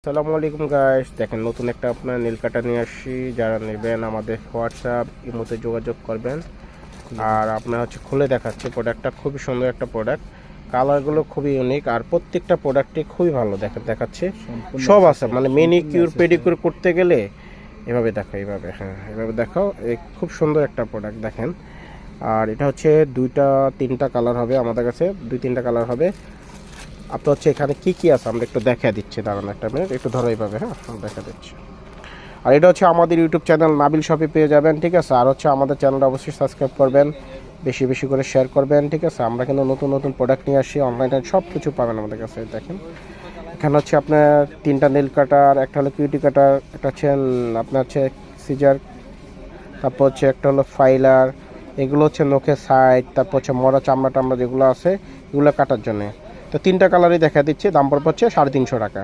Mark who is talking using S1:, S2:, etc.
S1: আসসালামু আলাইকুম গাইস, দেখেন নতুন একটা আপনার নীল কাটা নিয়ে আসছি। যারা নেবেন আমাদের হোয়াটসঅ্যাপ ইমোতে যোগাযোগ করবেন। আর আপনার খুলে দেখাচ্ছে প্রোডাক্টটা, খুবই সুন্দর একটা প্রোডাক্ট। কালারগুলো খুবই ইউনিক আর প্রত্যেকটা প্রোডাক্টই খুবই ভালো। দেখাচ্ছে সব আছে, মানে মেনিকিউর পেডিকিউর করতে গেলে এভাবে দেখো, এইভাবে এভাবে দেখাও। খুব সুন্দর একটা প্রোডাক্ট দেখেন। আর এটা তিনটা কালার হবে আমাদের কাছে, 2-3টা কালার হবে। আপনার এখানে কি আছে আমরা একটু দেখা দিচ্ছি, দাঁড়ান একটা মিনিট, একটু ধরো এইভাবে, দেখা দিচ্ছি। আর এটা আমাদের ইউটিউব চ্যানেল নাবিল শপে পেয়ে যাবেন, ঠিক আছে। আর আমাদের চ্যানেলটা অবশ্যই সাবস্ক্রাইব করবেন, বেশি বেশি করে শেয়ার করবেন, ঠিক আছে। আমরা কিন্তু নতুন নতুন প্রোডাক্ট নিয়ে আসি, অনলাইনে সব কিছু পাবেন আমাদের কাছে। দেখেন এখানে আপনার 3টা নেল কাটার, একটা হলো কিউটি কাটার, একটা আপনার সিজার, তারপর একটা হলো ফাইলার। এগুলো নখের সাইড, তারপর মরা চামড়া টামড়া যেগুলো আছে এগুলো কাটার জন্য। তো 3টা কালারই দেখা দিচ্ছে, দাম পড়ছে 350 টাকা।